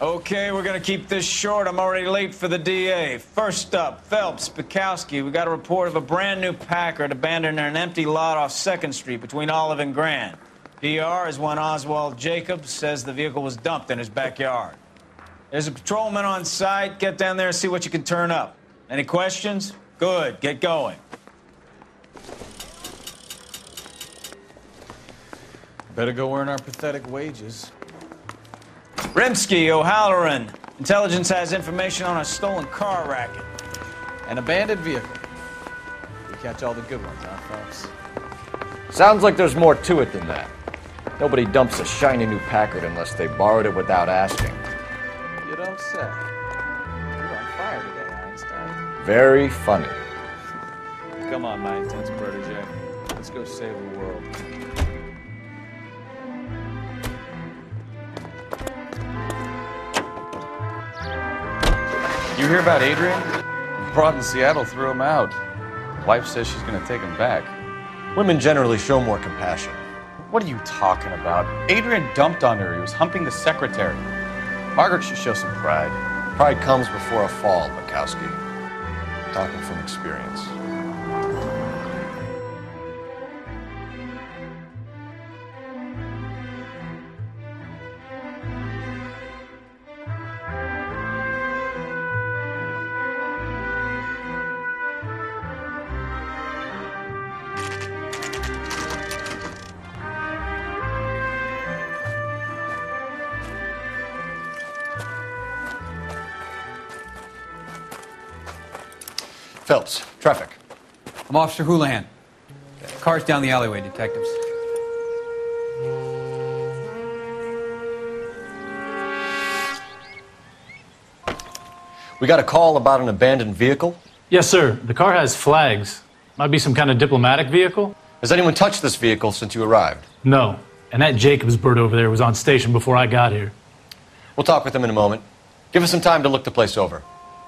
Okay, we're gonna keep this short. I'm already late for the DA. First up, Phelps, Bukowski. We got a report of a brand new Packard abandoned in an empty lot off 2nd Street between Olive and Grand. PR is one Oswald Jacobs says the vehicle was dumped in his backyard. There's a patrolman on site. Get down there and see what you can turn up. Any questions? Good, get going. Better go earn our pathetic wages. Rimsky, O'Halloran. Intelligence has information on a stolen car racket. An abandoned vehicle. We catch all the good ones, huh, Phelps? Sounds like there's more to it than that. Nobody dumps a shiny new Packard unless they borrowed it without asking. You don't say. You're on fire today, Einstein. Very funny. Come on, my intense protege. Let's go save the world. You hear about Adrian? Broad in Seattle threw him out. Wife says she's gonna take him back. Women generally show more compassion. What are you talking about? Adrian dumped on her. He was humping the secretary. Margaret should show some pride. Pride comes before a fall, Bukowski. Talking from experience. Phelps, traffic. I'm Officer Houlihan. Car's down the alleyway, detectives. We got a call about an abandoned vehicle. Yes, sir. The car has flags. Might be some kind of diplomatic vehicle. Has anyone touched this vehicle since you arrived? No. And that Jacobs bird over there was on station before I got here. We'll talk with him in a moment. Give us some time to look the place over.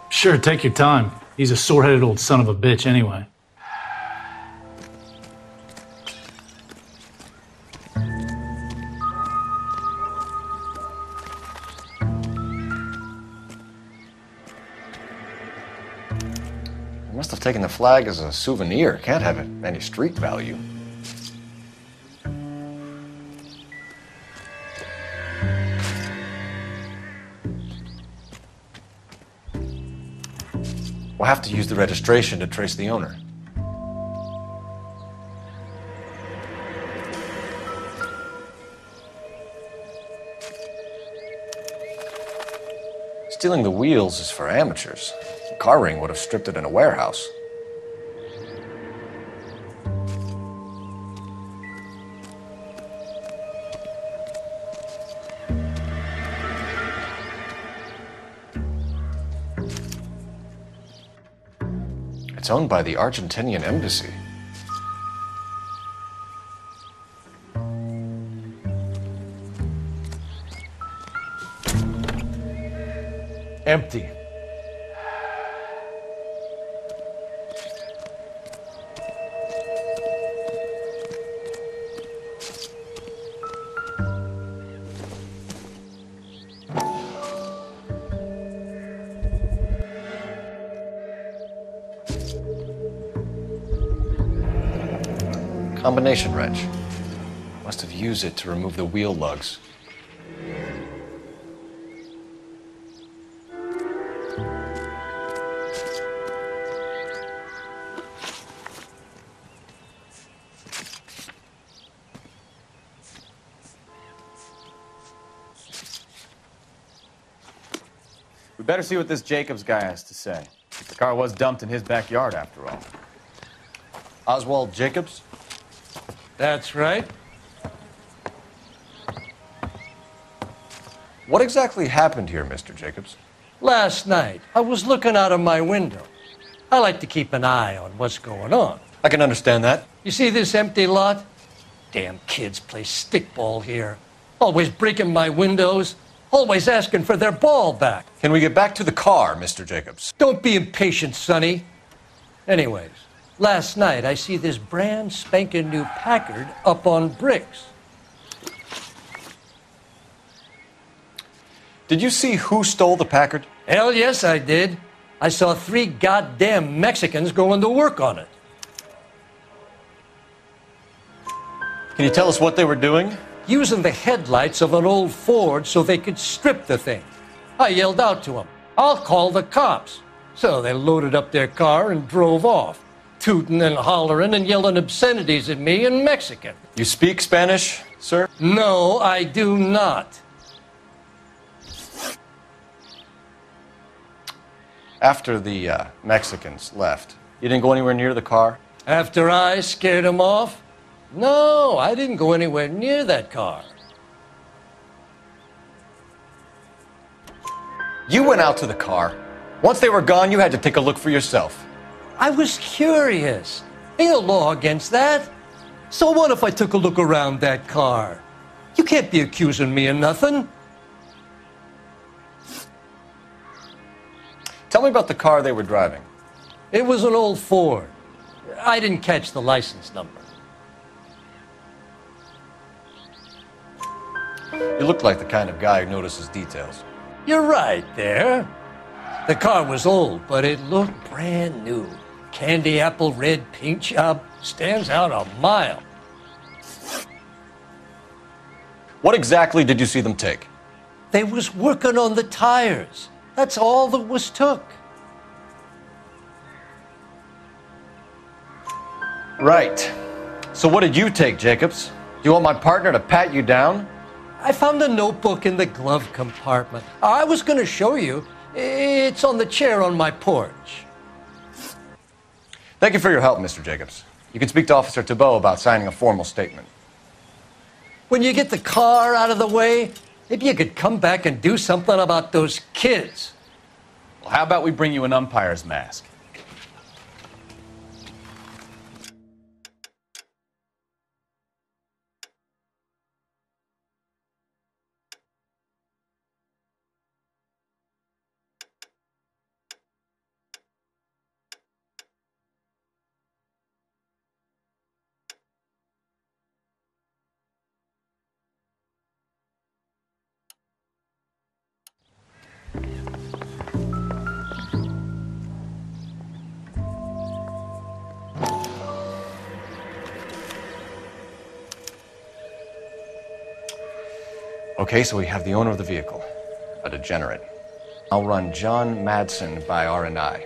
Sure, take your time. He's a sore-headed old son of a bitch anyway. He must have taken the flag as a souvenir. Can't have any street value. We'll have to use the registration to trace the owner. Stealing the wheels is for amateurs. The car ring would have stripped it in a warehouse. It's owned by the Argentinian embassy. Empty. Combination wrench. Must have used it to remove the wheel lugs. We better see what this Jacobs guy has to say. The car was dumped in his backyard, after all. Oswald Jacobs? That's right. What exactly happened here, Mr. Jacobs? Last night, I was looking out of my window. I like to keep an eye on what's going on. I can understand that. You see this empty lot? Damn kids play stickball here. Always breaking my windows. Always asking for their ball back. Can we get back to the car, Mr. Jacobs? Don't be impatient, Sonny. Anyways, last night I see this brand spanking new Packard up on bricks. Did you see who stole the Packard? Hell yes, I did. I saw 3 goddamn Mexicans going to work on it. Can you tell us what they were doing? Using the headlights of an old Ford so they could strip the thing. I yelled out to them, "I'll call the cops." So they loaded up their car and drove off, tooting and hollering and yelling obscenities at me in Mexican. You speak Spanish, sir? No, I do not. After the Mexicans left, you didn't go anywhere near the car? After I scared them off? No, I didn't go anywhere near that car. You went out to the car. Once they were gone, you had to take a look for yourself. I was curious. Ain't no law against that. So what if I took a look around that car? You can't be accusing me of nothing. Tell me about the car they were driving. It was an old Ford. I didn't catch the license number. You look like the kind of guy who notices details. You're right there. The car was old, but it looked brand new. Candy apple red paint job stands out a mile. What exactly did you see them take? They was working on the tires. That's all that was took. Right. So what did you take, Jacobs? Do you want my partner to pat you down? I found a notebook in the glove compartment. I was going to show you. It's on the chair on my porch. Thank you for your help, Mr. Jacobs. You can speak to Officer Thibault about signing a formal statement. When you get the car out of the way, maybe you could come back and do something about those kids. Well, how about we bring you an umpire's mask? Okay, so we have the owner of the vehicle, a degenerate. I'll run John Madsen by R&I.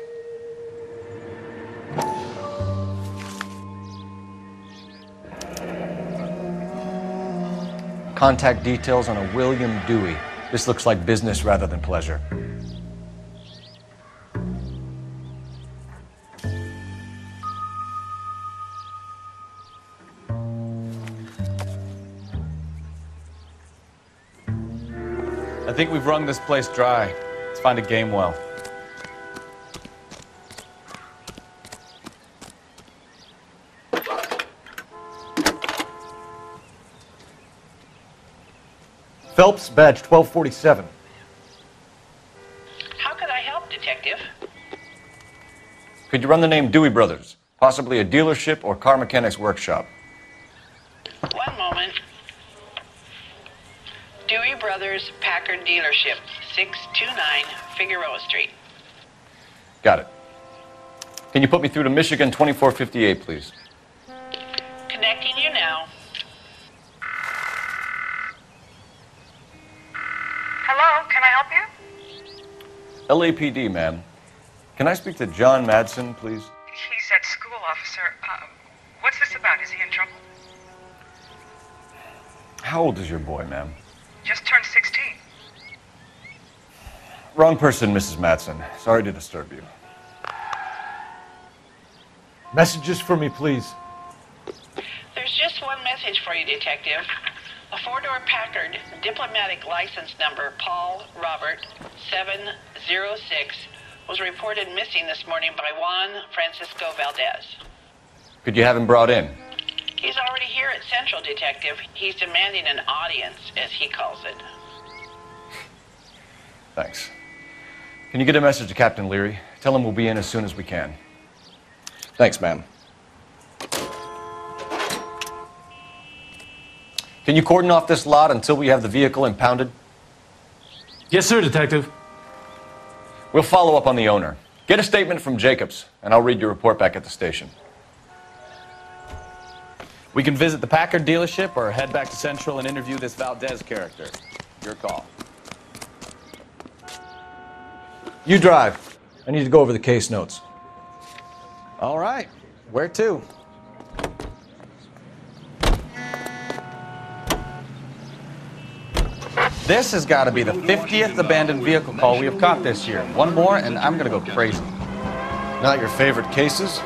Contact details on a William Dewey. This looks like business rather than pleasure. I think we've wrung this place dry. Let's find a game well. Phelps, badge 1247. How could I help, Detective? Could you run the name Dewey Brothers? Possibly a dealership or car mechanics workshop. One moment. Dewey Brothers Packard Dealership, 629 Figueroa Street. Got it. Can you put me through to Michigan 2458, please? Connecting you now. Hello, can I help you? LAPD, ma'am. Can I speak to John Madsen, please? He's at school, officer. What's this about? Is he in trouble? How old is your boy, ma'am? Just turned 16. Wrong person, Mrs. Madsen. Sorry to disturb you. Messages for me, please. There's just one message for you, Detective. A four-door Packard, diplomatic license number Paul Robert 706, was reported missing this morning by Juan Francisco Valdez. Could you have him brought in? He's already here at Central, Detective. He's demanding an audience, as he calls it. Thanks. Can you get a message to Captain Leary? Tell him we'll be in as soon as we can. Thanks, ma'am. Can you cordon off this lot until we have the vehicle impounded? Yes, sir, Detective. We'll follow up on the owner. Get a statement from Jacobs, and I'll read your report back at the station. We can visit the Packard dealership or head back to Central and interview this Valdez character. Your call. You drive. I need to go over the case notes. All right. Where to? This has got to be the 50th abandoned vehicle call we have caught this year. One more, and I'm going to go crazy. Not your favorite cases?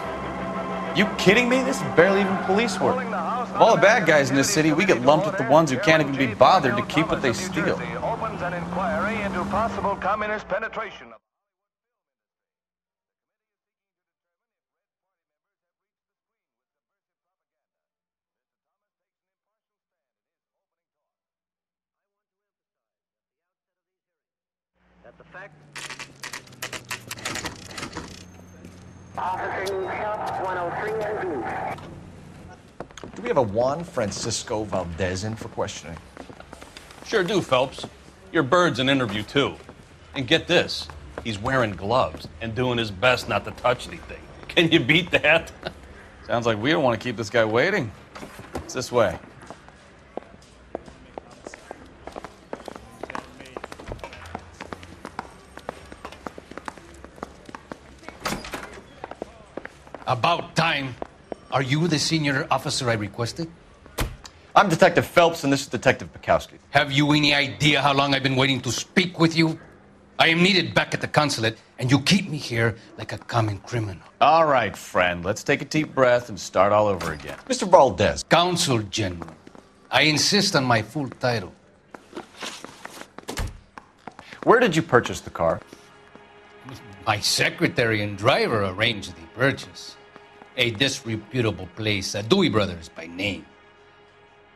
You kidding me? This is barely even police work. Of all the bad guys in this city, we get lumped with the ones who can't even be bothered to keep what they steal. Opens an inquiry into possible communist penetration. That the fact. Officer Shop 103 and B. Do we have a Juan Francisco Valdez in for questioning? Sure do, Phelps. Your bird's an interview, too. And get this, he's wearing gloves and doing his best not to touch anything. Can you beat that? Sounds like we don't want to keep this guy waiting. It's this way. About time. Are you the senior officer I requested? I'm Detective Phelps, and this is Detective Bukowski. Have you any idea how long I've been waiting to speak with you? I am needed back at the consulate, and you keep me here like a common criminal. All right, friend. Let's take a deep breath and start all over again. Mr. Valdez. Consul General. I insist on my full title. Where did you purchase the car? My secretary and driver arranged the purchase. A disreputable place, Dewey Brothers by name.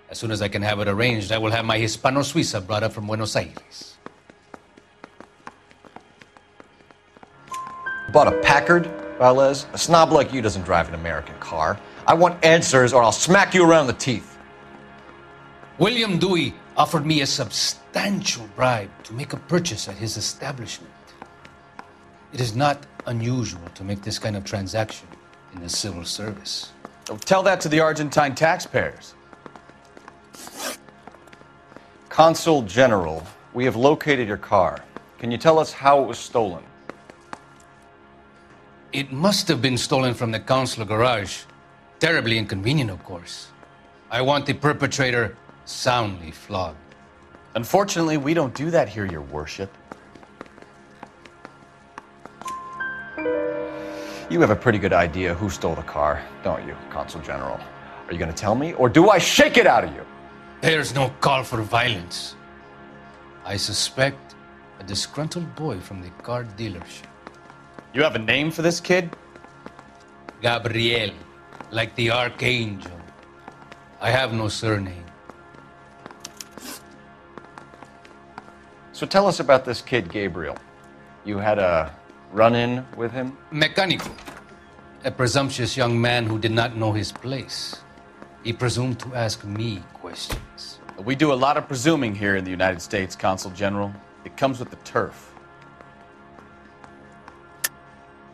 As soon as I can have it arranged, I will have my Hispano Suiza brought up from Buenos Aires. Bought a Packard, Valdez? A snob like you doesn't drive an American car. I want answers or I'll smack you around the teeth. William Dewey offered me a substantial bribe to make a purchase at his establishment. It is not unusual to make this kind of transaction in the civil service. Oh, tell that to the Argentine taxpayers. Consul General, we have located your car. Can you tell us how it was stolen? It must have been stolen from the consular garage. Terribly inconvenient, of course. I want the perpetrator soundly flogged. Unfortunately, we don't do that here, Your Worship. You have a pretty good idea who stole the car, don't you, Consul General? Are you going to tell me, or do I shake it out of you? There's no call for violence. I suspect a disgruntled boy from the car dealership. You have a name for this kid? Gabriel, like the archangel. I have no surname. So tell us about this kid, Gabriel. You had a run-in with him? Mecánico. A presumptuous young man who did not know his place. He presumed to ask me questions. We do a lot of presuming here in the United States, Consul General. It comes with the turf.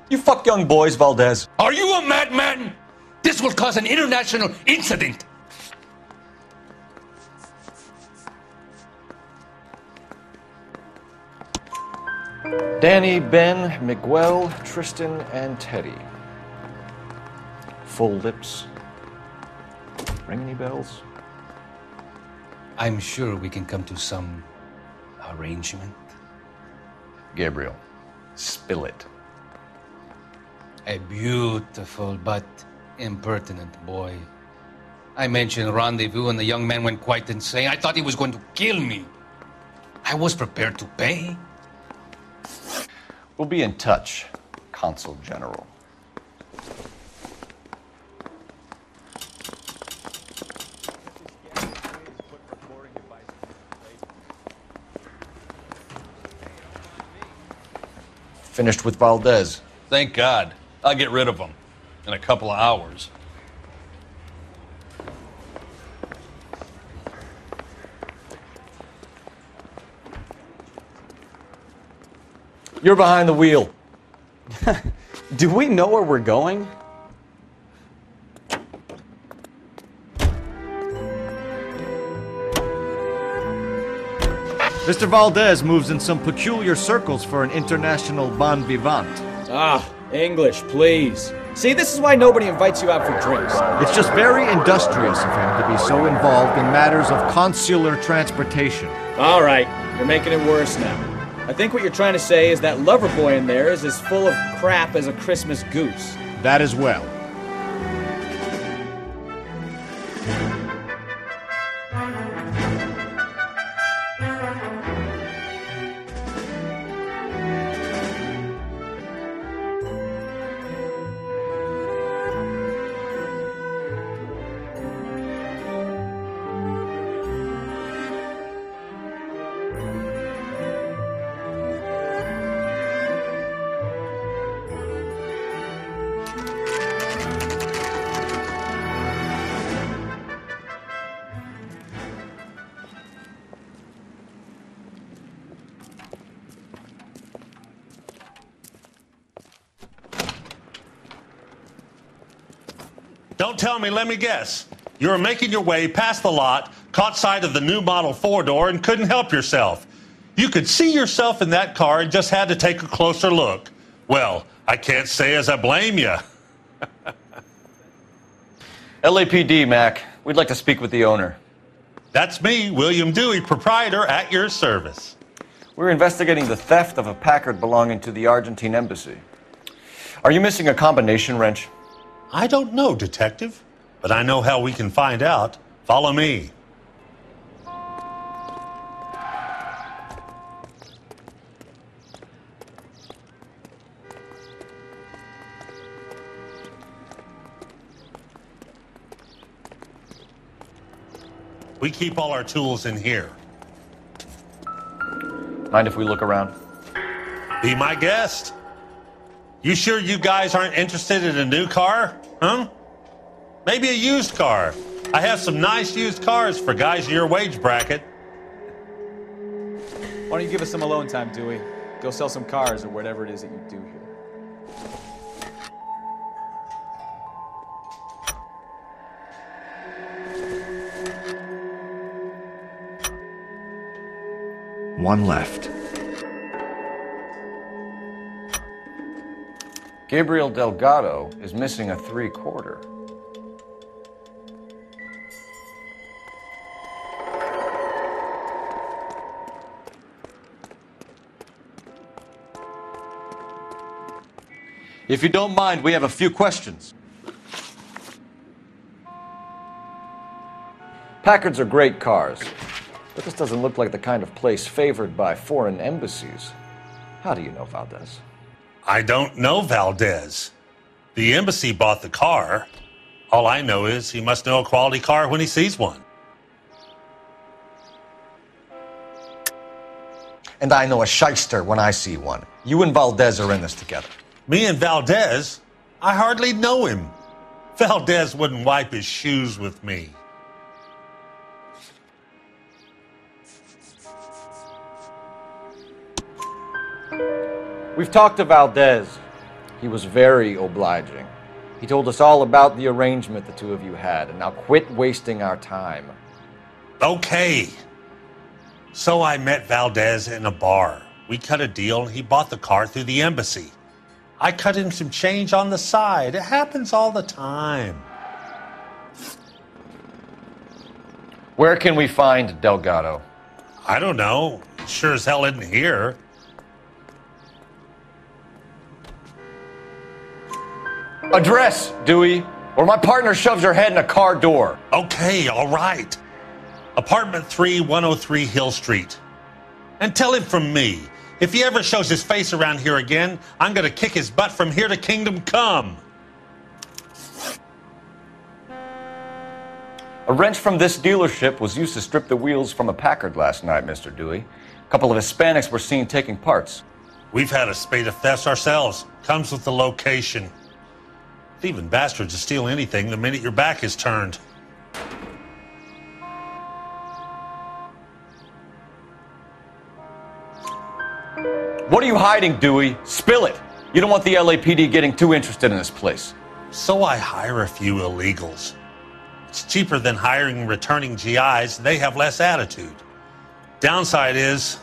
You fuck young boys, Valdez. Are you a madman? This will cause an international incident. Danny, Ben, Miguel, Tristan, and Teddy. Full lips. Ring any bells? I'm sure we can come to some arrangement. Gabriel, spill it. A beautiful but impertinent boy. I mentioned rendezvous and the young man went quite insane. I thought he was going to kill me. I was prepared to pay. We'll be in touch, Consul General. Finished with Valdez. Thank God. I'll get rid of him in a couple of hours. You're behind the wheel. Do we know where we're going? Mr. Valdez moves in some peculiar circles for an international bon vivant. Ah, English, please. See, this is why nobody invites you out for drinks. It's just very industrious of him to be so involved in matters of consular transportation. All right, you're making it worse now. I think what you're trying to say is that lover boy in there is as full of crap as a Christmas goose. That as well. Don't tell me, let me guess. You were making your way past the lot, caught sight of the new model four-door, and couldn't help yourself. You could see yourself in that car and just had to take a closer look. Well, I can't say as I blame you. LAPD, Mac. We'd like to speak with the owner. That's me, William Dewey, proprietor, at your service. We're investigating the theft of a Packard belonging to the Argentine embassy. Are you missing a combination wrench? I don't know, Detective, but I know how we can find out. Follow me. We keep all our tools in here. Mind if we look around? Be my guest. You sure you guys aren't interested in a new car? Huh? Maybe a used car. I have some nice used cars for guys in your wage bracket. Why don't you give us some alone time, Dewey? Go sell some cars or whatever it is that you do here. One left. Gabriel Delgado is missing a 3/4. If you don't mind, we have a few questions. Packards are great cars, but this doesn't look like the kind of place favored by foreign embassies. How do you know Valdez? I don't know Valdez. The embassy bought the car. All I know is he must know a quality car when he sees one. And I know a shyster when I see one. You and Valdez are in this together. Me and Valdez? I hardly know him. Valdez wouldn't wipe his shoes with me. We've talked to Valdez. He was very obliging. He told us all about the arrangement the two of you had, and now quit wasting our time. Okay. So I met Valdez in a bar. We cut a deal, and he bought the car through the embassy. I cut him some change on the side. It happens all the time. Where can we find Delgado? I don't know. Sure as hell isn't here. Address, Dewey, or my partner shoves her head in a car door. Okay, all right. Apartment 3, 103 Hill Street. And tell him from me, if he ever shows his face around here again, I'm gonna kick his butt from here to Kingdom Come. A wrench from this dealership was used to strip the wheels from a Packard last night, Mr. Dewey. A couple of Hispanics were seen taking parts. We've had a spate of thefts ourselves. Comes with the location. Thieving bastards will steal anything the minute your back is turned. What are you hiding, Dewey? Spill it. You don't want the LAPD getting too interested in this place. So I hire a few illegals. It's cheaper than hiring returning GIs. They have less attitude. Downside is,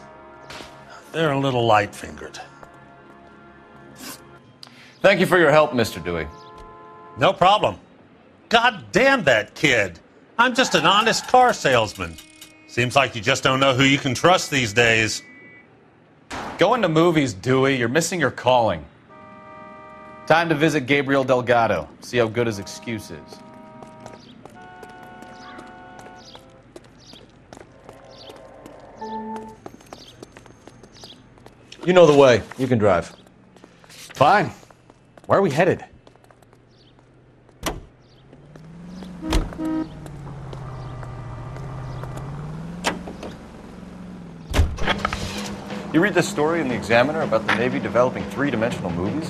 they're a little light-fingered. Thank you for your help, Mr. Dewey. No problem. God damn that kid. I'm just an honest car salesman. Seems like you just don't know who you can trust these days. Going to movies, Dewey. You're missing your calling. Time to visit Gabriel Delgado. See how good his excuse is. You know the way. You can drive. Fine. Where are we headed? You read this story in the Examiner about the Navy developing three-dimensional movies?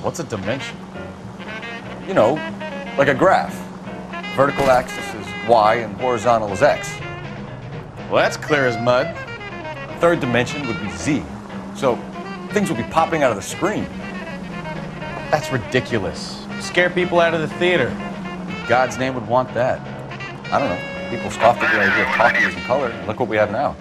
What's a dimension? You know, like a graph. Vertical axis is Y and horizontal is X. Well, that's clear as mud. Third dimension would be Z. So things will be popping out of the screen. That's ridiculous. Scare people out of the theater. God's name would want that. I don't know. People scoffed at the idea of talkies in color. And look what we have now.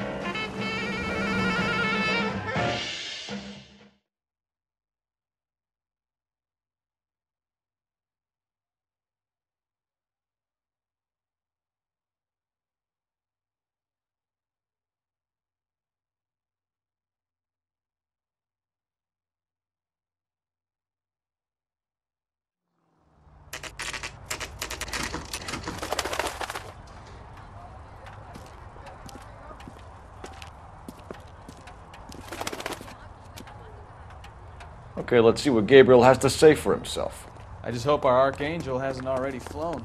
Okay, let's see what Gabriel has to say for himself. I just hope our Archangel hasn't already flown.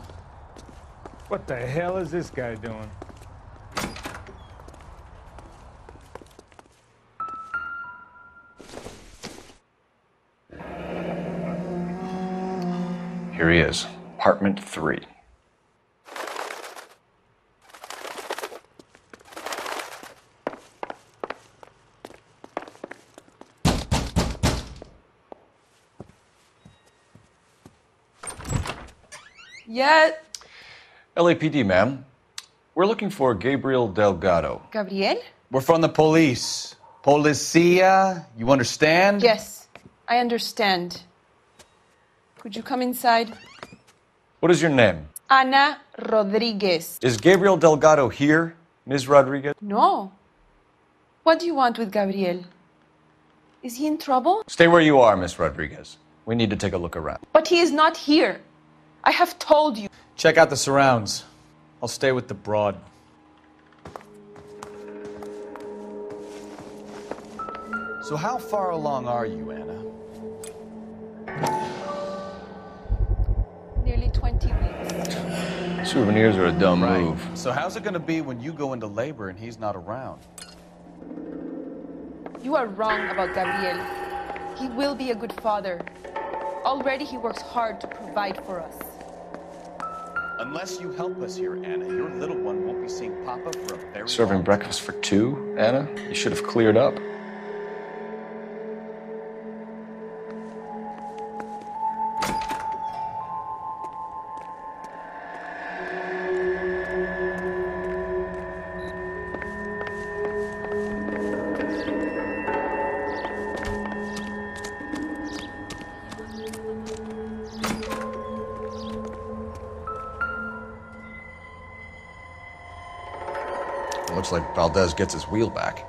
What the hell is this guy doing? Here he is, apartment 3. Yeah. LAPD, ma'am. We're looking for Gabriel Delgado. Gabriel? We're from the police. Policia, you understand? Yes, I understand. Could you come inside? What is your name? Ana Rodriguez. Is Gabriel Delgado here, Ms. Rodriguez? No. What do you want with Gabriel? Is he in trouble? Stay where you are, Ms. Rodriguez. We need to take a look around. But he is not here. I have told you. Check out the surrounds. I'll stay with the broad. So how far along are you, Anna? Nearly 20 weeks. Souvenirs are a dumb move. So how's it going to be when you go into labor and he's not around? You are wrong about Gabriel. He will be a good father. Already he works hard to provide for us. Unless you help us here, Anna, your little one won't be seeing Papa for a very Serving long breakfast for 2, Anna? You should have cleared up. Looks like Valdez gets his wheel back.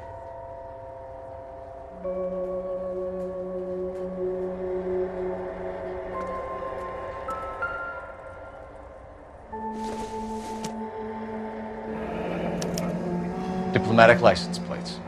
Diplomatic license plates.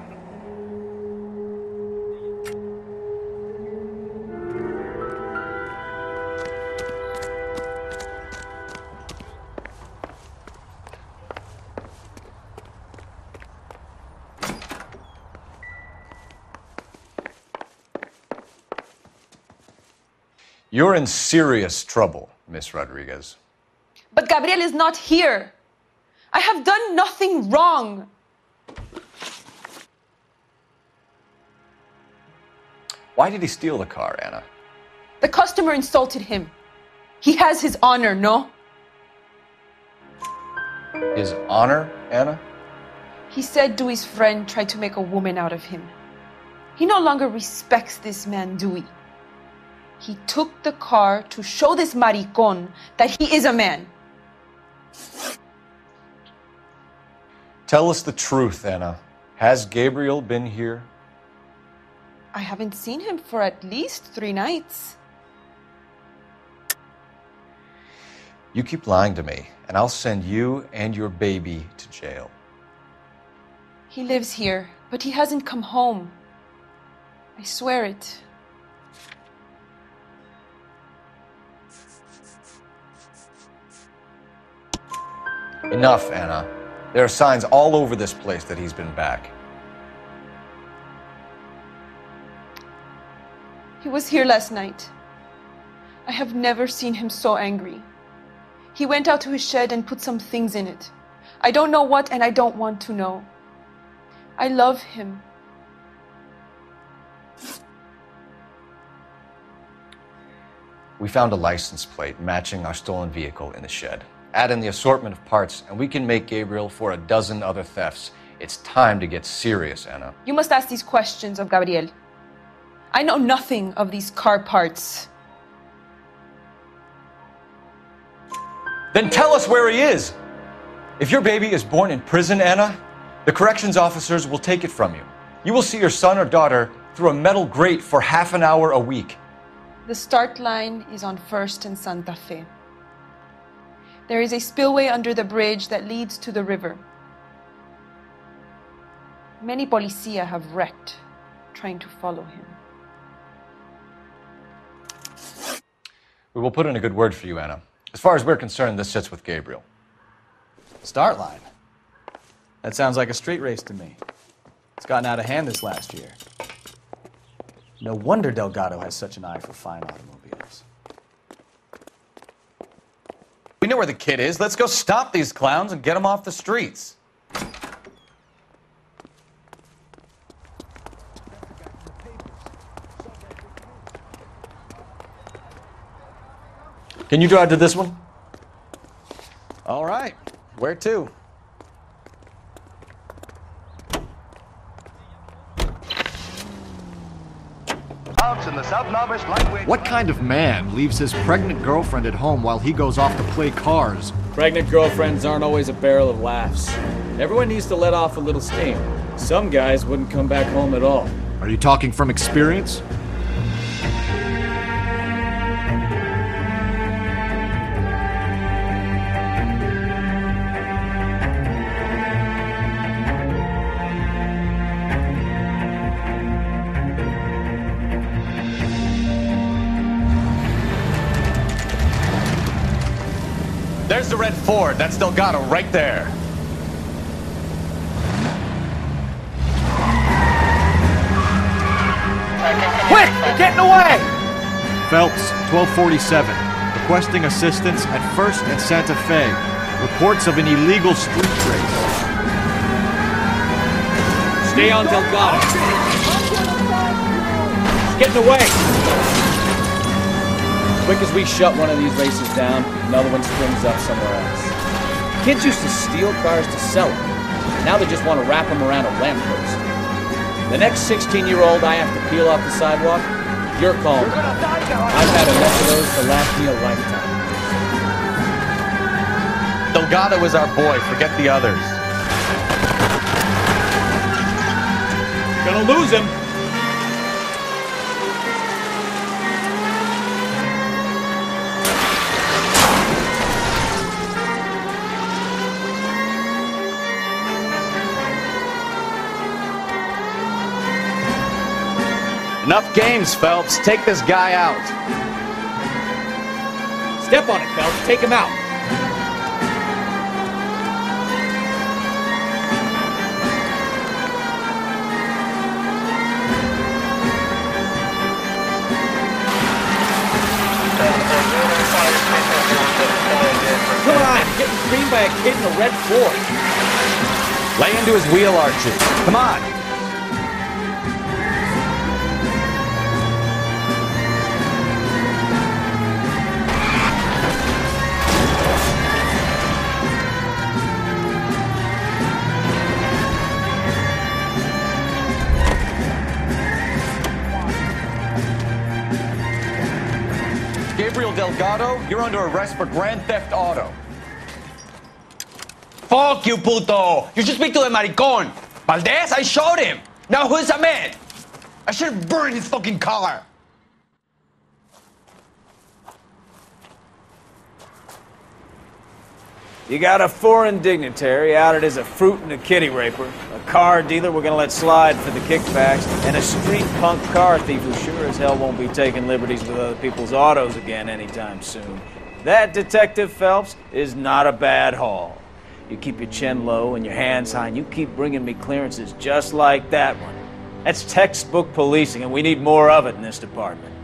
You're in serious trouble, Miss Rodriguez. But Gabriel is not here. I have done nothing wrong. Why did he steal the car, Anna? The customer insulted him. He has his honor, no? His honor, Anna? He said Dewey's friend tried to make a woman out of him. He no longer respects this man, Dewey. He took the car to show this maricón that he is a man. Tell us the truth, Anna. Has Gabriel been here? I haven't seen him for at least 3 nights. You keep lying to me, and I'll send you and your baby to jail. He lives here, but he hasn't come home. I swear it. Enough, Anna. There are signs all over this place that he's been back. He was here last night. I have never seen him so angry. He went out to his shed and put some things in it. I don't know what, and I don't want to know. I love him. We found a license plate matching our stolen vehicle in the shed. Add in the assortment of parts, and we can make Gabriel for a dozen other thefts. It's time to get serious, Anna. You must ask these questions of Gabriel. I know nothing of these car parts. Then tell us where he is! If your baby is born in prison, Anna, the corrections officers will take it from you. You will see your son or daughter through a metal grate for half an hour a week. The start line is on 1st and Santa Fe. There is a spillway under the bridge that leads to the river. Many policia have wrecked trying to follow him. We will put in a good word for you, Anna. As far as we're concerned, this sits with Gabriel. Start line? That sounds like a street race to me. It's gotten out of hand this last year. No wonder Delgado has such an eye for fine automobiles. We know where the kid is. Let's go stop these clowns and get them off the streets. Can you drive to this one? All right. Where to? In the subnovice lightweight. What kind of man leaves his pregnant girlfriend at home while he goes off to play cars? Pregnant girlfriends aren't always a barrel of laughs. Everyone needs to let off a little steam. Some guys wouldn't come back home at all. Are you talking from experience? There's the red Ford. That's Delgado right there. Quick! They're getting away! Phelps, 1247. Requesting assistance at 1st and Santa Fe. Reports of an illegal street race. Stay on Delgado. He's getting away. As quick as we shut one of these races down, another one springs up somewhere else. Kids used to steal cars to sell them. Now they just want to wrap them around a lamppost. The next 16-year-old I have to peel off the sidewalk, you're calling. I've had enough of those to last me a lifetime. Delgado is our boy. Forget the others. Gonna lose him. Enough games, Phelps. Take this guy out. Step on it, Phelps. Take him out. Come on, you're getting creamed by a kid in a red Ford. Lay into his wheel arches. Come on. Gabriel Delgado, you're under arrest for grand theft auto. Fuck you, puto! You should speak to the maricon! Valdez, I showed him! Now who's the man? I should have burned his fucking car! You got a foreign dignitary outed as a fruit and a kitty raper, a car dealer we're gonna let slide for the kickbacks, and a street punk car thief who sure as hell won't be taking liberties with other people's autos again anytime soon. That, Detective Phelps, is not a bad haul. You keep your chin low and your hands high, and you keep bringing me clearances just like that one. That's textbook policing, and we need more of it in this department.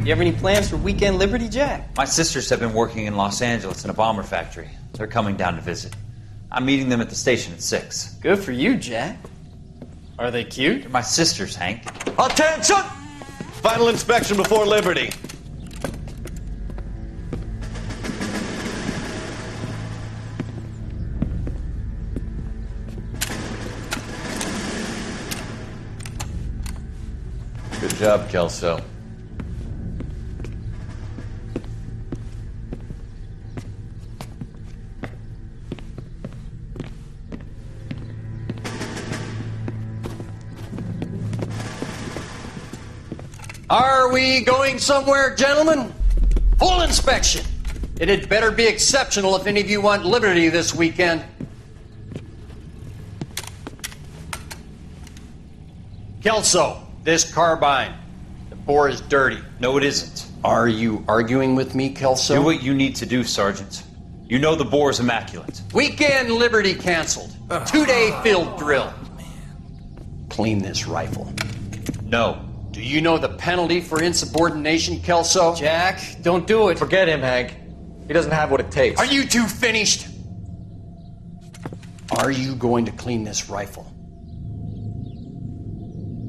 You have any plans for Weekend Liberty, Jack? My sisters have been working in Los Angeles in a bomber factory. They're coming down to visit. I'm meeting them at the station at 6. Good for you, Jack. Are they cute? They're my sisters, Hank. Attention! Final inspection before Liberty. Good job, Kelso. Are we going somewhere, gentlemen? Full inspection. It had better be exceptional if any of you want liberty this weekend. Kelso, this carbine. The bore is dirty. No, it isn't. Are you arguing with me, Kelso? Do what you need to do, Sergeant. You know the bore is immaculate. Weekend Liberty canceled. 2-day field drill. Clean this rifle. No. Do you know the penalty for insubordination, Kelso? Jack, don't do it. Forget him, Hank. He doesn't have what it takes. Are you two finished? Are you going to clean this rifle?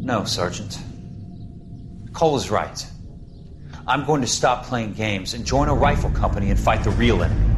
No, Sergeant. Cole is right. I'm going to stop playing games and join a rifle company and fight the real enemy.